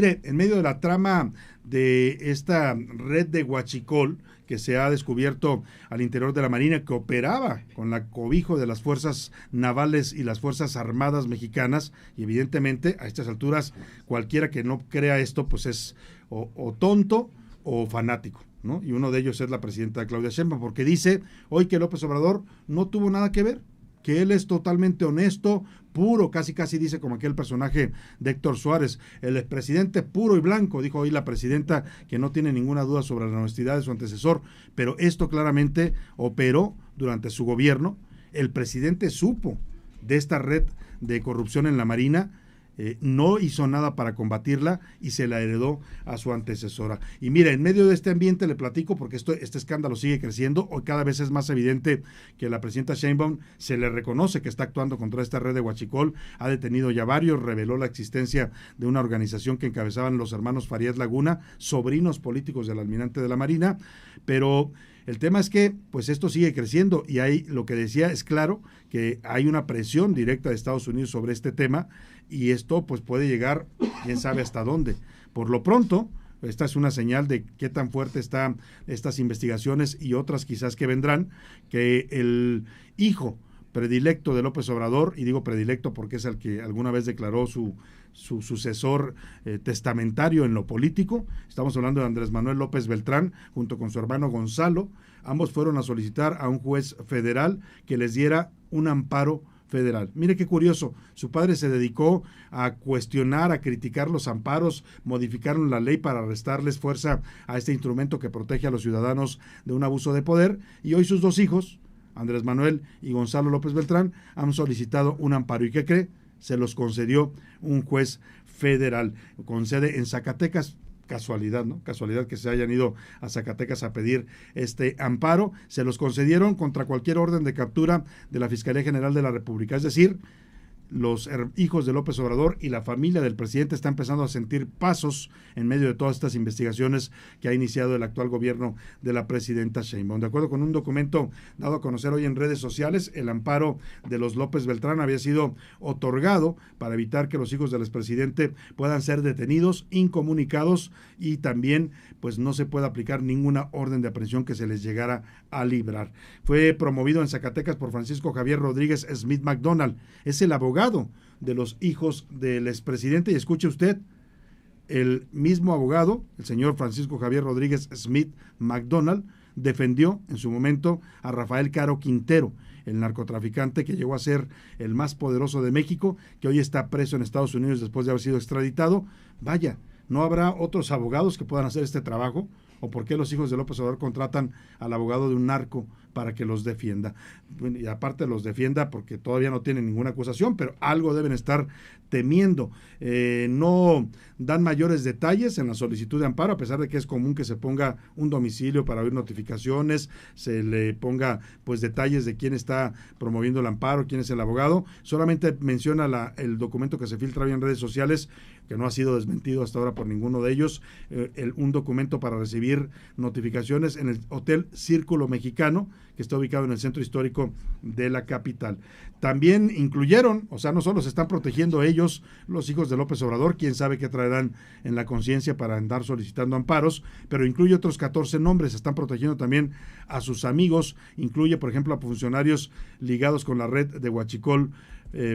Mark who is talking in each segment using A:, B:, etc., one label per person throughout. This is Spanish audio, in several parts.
A: Mire, en medio de la trama de esta red de huachicol que se ha descubierto al interior de la Marina, que operaba con la cobijo de las fuerzas navales y las fuerzas armadas mexicanas, y evidentemente a estas alturas cualquiera que no crea esto pues es o tonto o fanático, ¿no? Y uno de ellos es la presidenta Claudia Sheinbaum, porque dice hoy que López Obrador no tuvo nada que ver, que él es totalmente honesto, puro, casi dice como aquel personaje de Héctor Suárez, el expresidente puro y blanco, dijo hoy la presidenta, que no tiene ninguna duda sobre la honestidad de su antecesor, pero esto claramente operó durante su gobierno. El presidente supo de esta red de corrupción en la Marina, no hizo nada para combatirla y se la heredó a su antecesora. Y mira, en medio de este ambiente le platico, porque este escándalo sigue creciendo, hoy cada vez es más evidente que la presidenta Sheinbaum se le reconoce que está actuando contra esta red de huachicol, ha detenido ya varios, reveló la existencia de una organización que encabezaban los hermanos Farías Laguna, sobrinos políticos del almirante de la Marina, pero el tema es que pues esto sigue creciendo y hay, lo que decía es claro que hay una presión directa de Estados Unidos sobre este tema y esto pues puede llegar quién sabe hasta dónde. Por lo pronto, esta es una señal de qué tan fuerte están estas investigaciones y otras quizás que vendrán, que el hijo predilecto de López Obrador, y digo predilecto porque es el que alguna vez declaró su sucesor testamentario en lo político, estamos hablando de Andrés Manuel López Beltrán, junto con su hermano Gonzalo, ambos fueron a solicitar a un juez federal que les diera un amparo federal. Mire qué curioso, su padre se dedicó a cuestionar, a criticar los amparos, modificaron la ley para restarles fuerza a este instrumento que protege a los ciudadanos de un abuso de poder, y hoy sus dos hijos, Andrés Manuel y Gonzalo López Beltrán, han solicitado un amparo. ¿Y qué cree? Se los concedió un juez federal, con sede en Zacatecas. Casualidad, ¿no? Casualidad que se hayan ido a Zacatecas a pedir este amparo. Se los concedieron contra cualquier orden de captura de la Fiscalía General de la República. Es decir, los hijos de López Obrador y la familia del presidente están empezando a sentir pasos en medio de todas estas investigaciones que ha iniciado el actual gobierno de la presidenta Sheinbaum. De acuerdo con un documento dado a conocer hoy en redes sociales, el amparo de los López Beltrán había sido otorgado para evitar que los hijos del expresidente puedan ser detenidos, incomunicados y también pues no se pueda aplicar ninguna orden de aprehensión que se les llegara a librar. Fue promovido en Zacatecas por Francisco Javier Rodríguez Smith McDonald. Es el abogado de los hijos del expresidente, y escuche usted, el mismo abogado, el señor Francisco Javier Rodríguez Smith McDonald, defendió en su momento a Rafael Caro Quintero, el narcotraficante que llegó a ser el más poderoso de México, que hoy está preso en Estados Unidos después de haber sido extraditado. Vaya, ¿no habrá otros abogados que puedan hacer este trabajo? ¿O por qué los hijos de López Obrador contratan al abogado de un narco para que los defienda? Y aparte los defienda porque todavía no tienen ninguna acusación, pero algo deben estar temiendo. No dan mayores detalles en la solicitud de amparo, a pesar de que es común que se ponga un domicilio para oír notificaciones, se le ponga pues detalles de quién está promoviendo el amparo, quién es el abogado. Solamente menciona el documento que se filtra hoy en redes sociales, que no ha sido desmentido hasta ahora por ninguno de ellos, un documento para recibir notificaciones en el Hotel Círculo Mexicano, que está ubicado en el centro histórico de la capital. También incluyeron, o sea, no solo se están protegiendo ellos, los hijos de López Obrador, quién sabe qué traerán en la conciencia para andar solicitando amparos, pero incluye otros 14 nombres, están protegiendo también a sus amigos, incluye, por ejemplo, a funcionarios ligados con la red de huachicol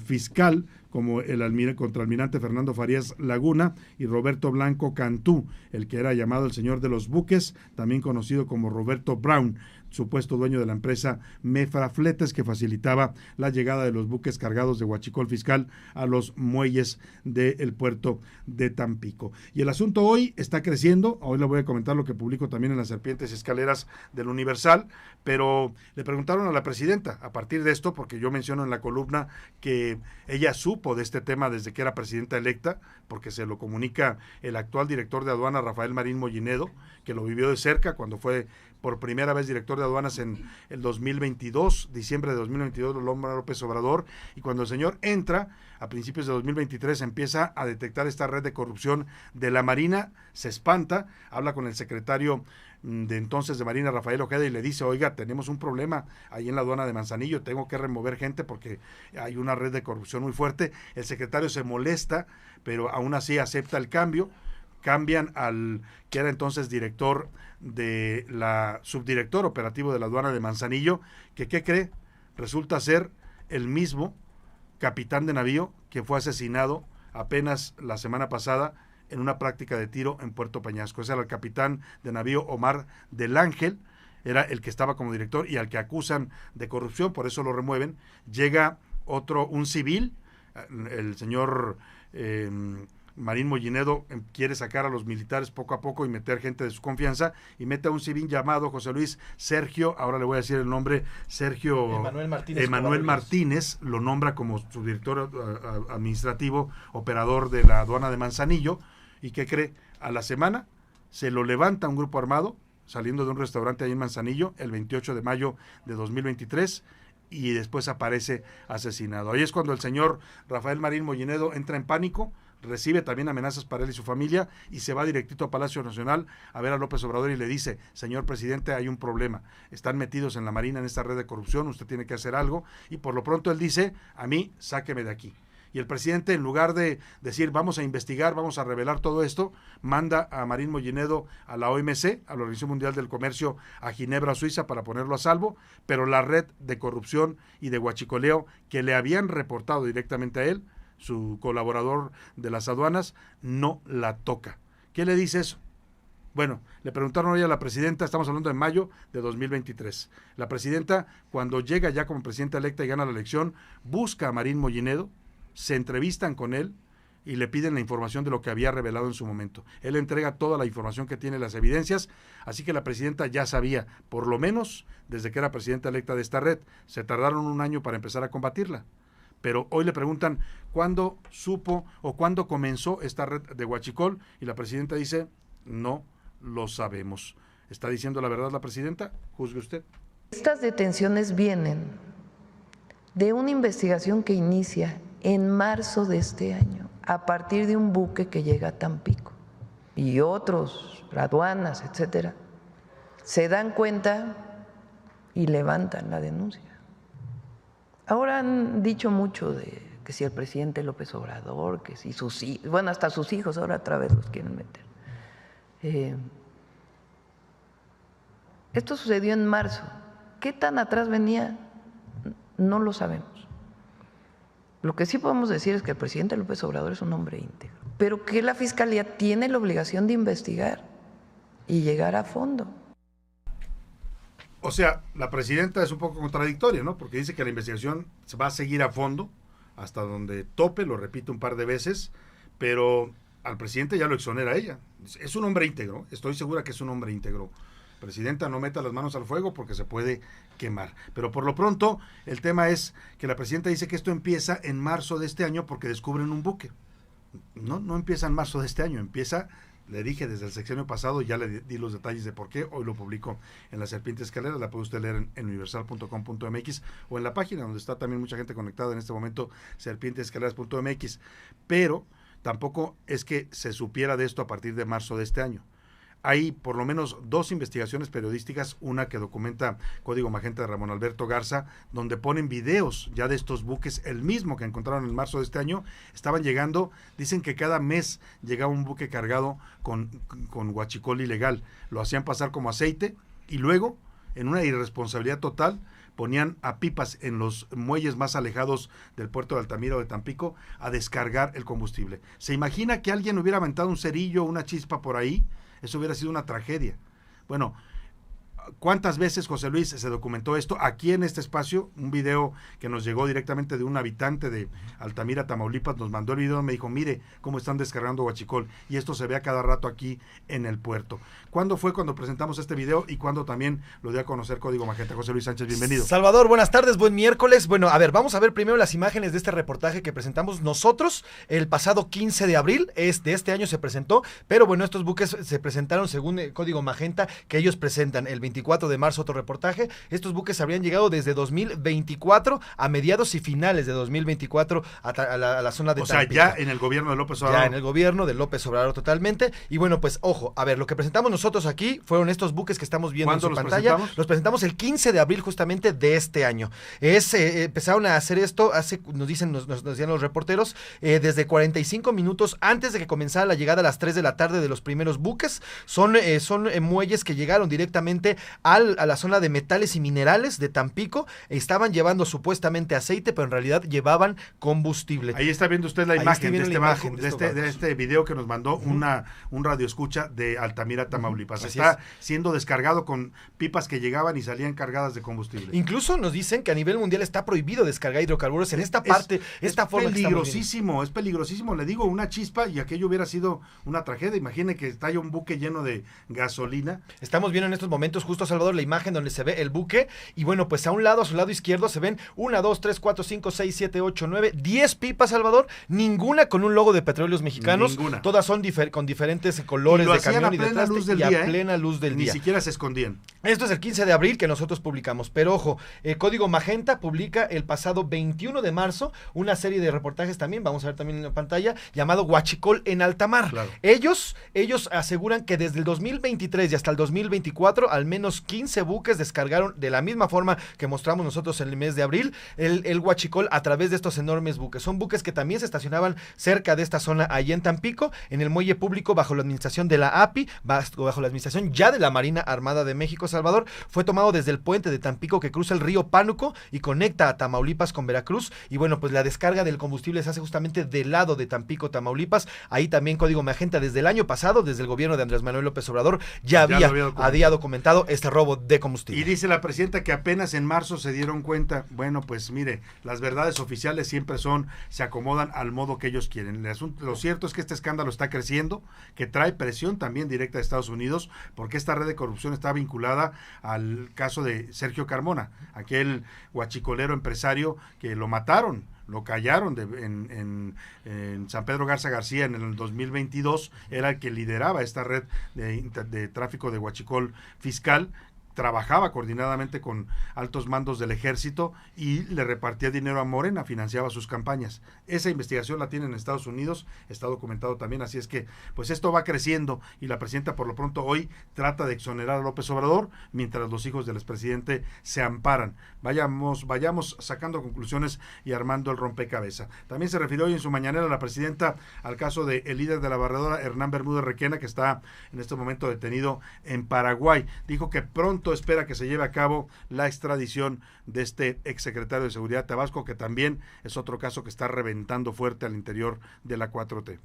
A: fiscal, como el contraalmirante Fernando Farías Laguna y Roberto Blanco Cantú, el que era llamado el señor de los buques, también conocido como Roberto Brown, supuesto dueño de la empresa Mefra Fletes, que facilitaba la llegada de los buques cargados de huachicol fiscal a los muelles del puerto de Tampico. Y el asunto hoy está creciendo, hoy le voy a comentar lo que publico también en las Serpientes Escaleras del Universal, pero le preguntaron a la presidenta, a partir de esto, porque yo menciono en la columna que ella supo de este tema desde que era presidenta electa, porque se lo comunica el actual director de aduana, Rafael Marín Mollinedo, que lo vivió de cerca cuando fue por primera vez director de aduanas en el 2022, diciembre de 2022 lo nombra López Obrador, y cuando el señor entra a principios de 2023 empieza a detectar esta red de corrupción de la Marina, se espanta, habla con el secretario de entonces de Marina, Rafael Ojeda, y le dice, oiga, tenemos un problema ahí en la aduana de Manzanillo, tengo que remover gente porque hay una red de corrupción muy fuerte. El secretario se molesta, pero aún así acepta el cambio. cambian al que era entonces director de la subdirector operativo de la aduana de Manzanillo, que ¿qué cree? Resulta ser el mismo capitán de navío que fue asesinado apenas la semana pasada en una práctica de tiro en Puerto Peñasco. Ese era el capitán de navío Omar del Ángel, era el que estaba como director y al que acusan de corrupción, por eso lo remueven. Llega un civil, el señor Marín Mollinedo quiere sacar a los militares poco a poco y meter gente de su confianza, y mete a un civil llamado José Luis Sergio, ahora le voy a decir el nombre, Sergio Emanuel Martínez, lo nombra como subdirector administrativo, operador de la aduana de Manzanillo, y ¿qué cree? A la semana se lo levanta un grupo armado, saliendo de un restaurante ahí en Manzanillo, el 28 de mayo de 2023, y después aparece asesinado. Ahí es cuando el señor Rafael Marín Mollinedo entra en pánico, recibe también amenazas para él y su familia, y se va directito a Palacio Nacional a ver a López Obrador y le dice: señor presidente, hay un problema, están metidos en la Marina en esta red de corrupción, usted tiene que hacer algo, y por lo pronto él dice: a mí, sáqueme de aquí. Y el presidente, en lugar de decir vamos a investigar, vamos a revelar todo esto, manda a Marín Mollinedo a la OMC, a la Organización Mundial del Comercio, a Ginebra, Suiza, para ponerlo a salvo, pero la red de corrupción y de huachicoleo que le habían reportado directamente a él, su colaborador de las aduanas, no la toca. ¿Qué le dice eso? Bueno, le preguntaron hoy a la presidenta, estamos hablando de mayo de 2023. La presidenta, cuando llega ya como presidenta electa y gana la elección, busca a Marín Mollinedo, se entrevistan con él y le piden la información de lo que había revelado en su momento. Él entrega toda la información que tiene, las evidencias, así que la presidenta ya sabía, por lo menos desde que era presidenta electa de esta red. Se tardaron un año para empezar a combatirla. Pero hoy le preguntan cuándo supo o cuándo comenzó esta red de huachicol, y la presidenta dice: no lo sabemos. ¿Está diciendo la verdad la presidenta? Juzgue usted.
B: Estas detenciones vienen de una investigación que inicia en marzo de este año, a partir de un buque que llega a Tampico, y otros, aduanas, etcétera, se dan cuenta y levantan la denuncia. Ahora han dicho mucho de que si el presidente López Obrador, que si sus hijos, bueno, hasta sus hijos ahora otra vez los quieren meter. Esto sucedió en marzo. ¿Qué tan atrás venía? No lo sabemos. Lo que sí podemos decir es que el presidente López Obrador es un hombre íntegro, pero que la Fiscalía tiene la obligación de investigar y llegar a fondo.
A: O sea, la presidenta es un poco contradictoria, ¿no? Porque dice que la investigación se va a seguir a fondo, hasta donde tope, lo repite un par de veces, pero al presidente ya lo exonera ella. Es un hombre íntegro, estoy segura que es un hombre íntegro. Presidenta, no meta las manos al fuego porque se puede quemar. Pero por lo pronto, el tema es que la presidenta dice que esto empieza en marzo de este año porque descubren un buque. No empieza en marzo de este año, empieza, le dije desde el sexenio pasado, ya le di los detalles de por qué, hoy lo publico en La Serpiente Escalera, la puede usted leer en universal.com.mx o en la página donde está también mucha gente conectada en este momento, serpientescaleras.mx. Pero tampoco es que se supiera de esto a partir de marzo de este año. Hay por lo menos 2 investigaciones periodísticas, una que documenta Código Magenta de Ramón Alberto Garza, donde ponen videos ya de estos buques, el mismo que encontraron en marzo de este año. Estaban llegando, dicen que cada mes llegaba un buque cargado con huachicol ilegal, lo hacían pasar como aceite y luego, en una irresponsabilidad total, ponían a pipas en los muelles más alejados del puerto de Altamira o de Tampico a descargar el combustible. ¿Se imagina que alguien hubiera aventado un cerillo o una chispa por ahí? Eso hubiera sido una tragedia. Bueno, ¿cuántas veces, José Luis, se documentó esto? Aquí en este espacio, un video que nos llegó directamente de un habitante de Altamira, Tamaulipas, nos mandó el video, me dijo: mire cómo están descargando huachicol, y esto se ve a cada rato aquí en el puerto. ¿Cuándo fue cuando presentamos este video y cuándo también lo dio a conocer Código Magenta? José Luis Sánchez, bienvenido.
C: Salvador, buenas tardes, buen miércoles. Bueno, a ver, vamos a ver primero las imágenes de este reportaje que presentamos nosotros el pasado 15 de abril, de este año se presentó, pero bueno, estos buques se presentaron según el Código Magenta, que ellos presentan el 23 24 de marzo, otro reportaje. Estos buques habrían llegado desde 2024 a mediados y finales de 2024 a la zona de Tampico.
A: O sea, ya en el gobierno de López Obrador.
C: Ya en el gobierno de López Obrador totalmente. Y bueno, pues ojo, a ver, lo que presentamos nosotros aquí fueron estos buques que estamos viendo en su pantalla. Los presentamos el 15 de abril justamente de este año. Empezaron a hacer esto, nos decían los reporteros, desde 45 minutos antes de que comenzara la llegada a las 3 de la tarde de los primeros buques. Son muelles que llegaron directamente a la zona de metales y minerales de Tampico. Estaban llevando supuestamente aceite, pero en realidad llevaban combustible.
A: Ahí está viendo usted la imagen de este video que nos mandó un radioescucha de Altamira, Tamaulipas. Está siendo descargado con pipas que llegaban y salían cargadas de combustible.
C: Incluso nos dicen que a nivel mundial está prohibido descargar hidrocarburos en esta parte, esta forma.
A: Es peligrosísimo, le digo, una chispa y aquello hubiera sido una tragedia. Imagine que estalla un buque lleno de gasolina.
C: Estamos viendo en estos momentos, justo, Salvador, la imagen donde se ve el buque, y bueno, pues a su lado izquierdo se ven 1, 2, 3, 4, 5, 6, 7, 8, 9, 10 pipas, Salvador, ninguna con un logo de Petróleos Mexicanos.
A: Ninguna.
C: Todas son con diferentes colores de camión y de traste, y a plena luz del día.
A: Ni siquiera se escondían.
C: Esto es el 15 de abril que nosotros publicamos, pero ojo, el Código Magenta publica el pasado 21 de marzo una serie de reportajes también, vamos a ver también en la pantalla, llamado Huachicol en alta mar.
A: Claro.
C: Ellos aseguran que desde el 2023 y hasta el 2024 al menos 15 buques descargaron de la misma forma que mostramos nosotros en el mes de abril el Huachicol a través de estos enormes buques. Son buques que también se estacionaban cerca de esta zona allí en Tampico, en el muelle público bajo la administración de la API, bajo la administración ya de la Marina Armada de México. Salvador, fue tomado desde el puente de Tampico que cruza el río Pánuco y conecta a Tamaulipas con Veracruz, y bueno, pues la descarga del combustible se hace justamente del lado de Tampico, Tamaulipas. Ahí también Código Magenta desde el año pasado, desde el gobierno de Andrés Manuel López Obrador, ya había documentado este robo de combustible.
A: Y dice la presidenta que apenas en marzo se dieron cuenta. Bueno, pues mire, las verdades oficiales siempre se acomodan al modo que ellos quieren. Lo cierto es que este escándalo está creciendo, que trae presión también directa de Estados Unidos, porque esta red de corrupción está vinculada al caso de Sergio Carmona, aquel huachicolero empresario que lo mataron, lo callaron en San Pedro Garza García en el 2022, era el que lideraba esta red de tráfico de huachicol fiscal. Trabajaba coordinadamente con altos mandos del ejército y le repartía dinero a Morena, financiaba sus campañas. Esa investigación la tienen en Estados Unidos, está documentado también, así es que pues esto va creciendo y la presidenta por lo pronto hoy trata de exonerar a López Obrador mientras los hijos del expresidente se amparan. Vayamos sacando conclusiones y armando el rompecabezas. También se refirió hoy en su mañanera la presidenta al caso de el líder de la barredora, Hernán Bermúdez Requena, que está en este momento detenido en Paraguay. Dijo que pronto espera que se lleve a cabo la extradición de este exsecretario de Seguridad Tabasco, que también es otro caso que está reventando fuerte al interior de la 4T.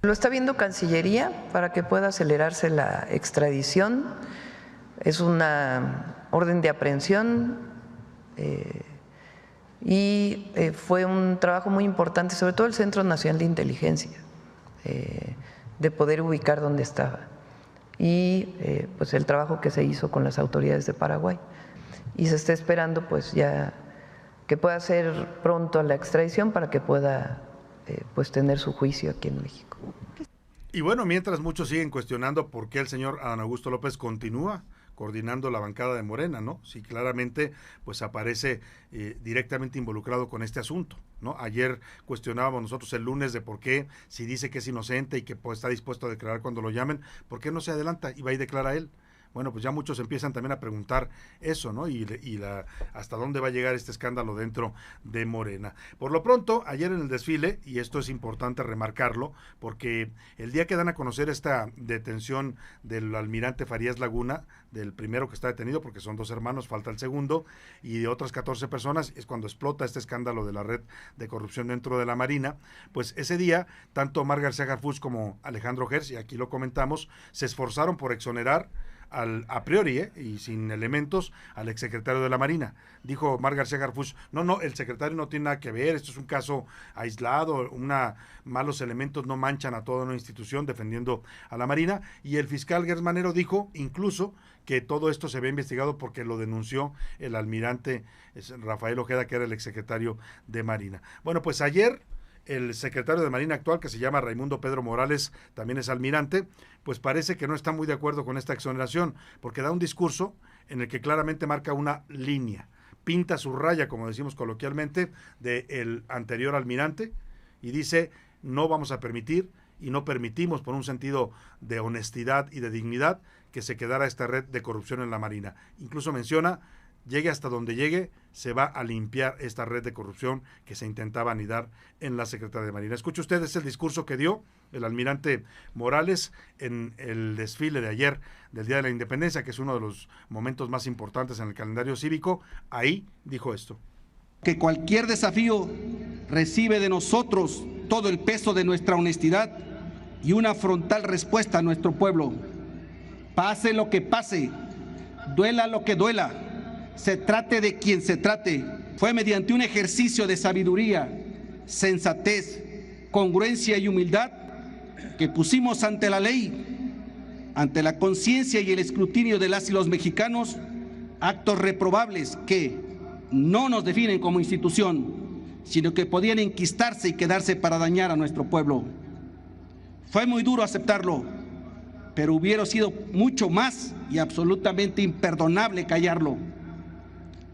B: Lo está viendo Cancillería para que pueda acelerarse la extradición. Es una orden de aprehensión y fue un trabajo muy importante, sobre todo el Centro Nacional de Inteligencia, de poder ubicar dónde estaba. Y pues el trabajo que se hizo con las autoridades de Paraguay, y se está esperando pues ya que pueda ser pronto la extradición para que pueda pues tener su juicio aquí en México.
A: Y bueno, mientras muchos siguen cuestionando por qué el señor Adán Augusto López continúa coordinando la bancada de Morena, ¿no? Sí, claramente pues aparece directamente involucrado con este asunto, ¿no? Ayer cuestionábamos nosotros el lunes de por qué, si dice que es inocente y que pues, está dispuesto a declarar cuando lo llamen, ¿por qué no se adelanta y va y declara él? Bueno, pues ya muchos empiezan también a preguntar eso, ¿no? Y hasta dónde va a llegar este escándalo dentro de Morena. Por lo pronto, ayer en el desfile, y esto es importante remarcarlo, porque el día que dan a conocer esta detención del almirante Farías Laguna, del primero que está detenido, porque son 2 hermanos, falta el segundo, y de otras 14 personas, es cuando explota este escándalo de la red de corrupción dentro de la Marina. Pues ese día, tanto Omar García Harfuch como Alejandro Gers, y aquí lo comentamos, se esforzaron por exonerar a priori, y sin elementos, al exsecretario de la Marina. Dijo Omar García Harfuch, no, el secretario no tiene nada que ver, esto es un caso aislado, malos elementos no manchan a toda una institución, defendiendo a la Marina. Y el fiscal Gers Manero dijo incluso que todo esto se había investigado porque lo denunció el almirante Rafael Ojeda, que era el exsecretario de Marina. Bueno, pues ayer el secretario de Marina actual, que se llama Raimundo Pedro Morales, también es almirante, pues parece que no está muy de acuerdo con esta exoneración, porque da un discurso en el que claramente marca una línea, pinta su raya, como decimos coloquialmente, del anterior almirante, y dice, no vamos a permitir y no permitimos, por un sentido de honestidad y de dignidad, que se quedara esta red de corrupción en la Marina. Incluso menciona, llegue hasta donde llegue, se va a limpiar esta red de corrupción que se intentaba anidar en la Secretaría de Marina. Escuche usted, es el discurso que dio el almirante Morales en el desfile de ayer del Día de la Independencia, que es uno de los momentos más importantes en el calendario cívico. Ahí dijo esto.
D: Que cualquier desafío recibe de nosotros todo el peso de nuestra honestidad y una frontal respuesta a nuestro pueblo. Pase lo que pase, duela lo que duela, se trate de quien se trate, fue mediante un ejercicio de sabiduría, sensatez, congruencia y humildad que pusimos ante la ley, ante la conciencia y el escrutinio de las y los mexicanos, actos reprobables que no nos definen como institución, sino que podían enquistarse y quedarse para dañar a nuestro pueblo. Fue muy duro aceptarlo, pero hubiera sido mucho más y absolutamente imperdonable callarlo.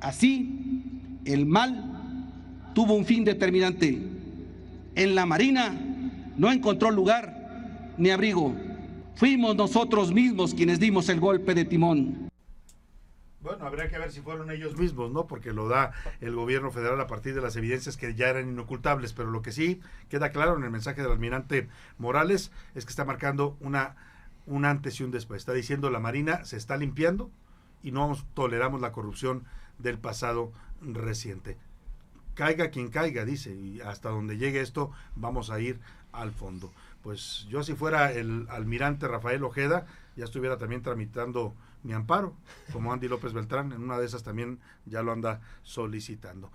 D: Así, el mal tuvo un fin determinante. En la Marina no encontró lugar ni abrigo. Fuimos nosotros mismos quienes dimos el golpe de timón.
A: Bueno, habría que ver si fueron ellos mismos, ¿no? Porque lo da el gobierno federal a partir de las evidencias que ya eran inocultables, pero lo que sí queda claro en el mensaje del almirante Morales es que está marcando un antes y un después. Está diciendo la Marina se está limpiando y no toleramos la corrupción del pasado reciente. Caiga quien caiga, dice, y hasta donde llegue esto vamos a ir al fondo. Pues yo, si fuera el almirante Rafael Ojeda, ya estuviera también tramitando mi amparo, como Andy López Beltrán, en una de esas también ya lo anda solicitando.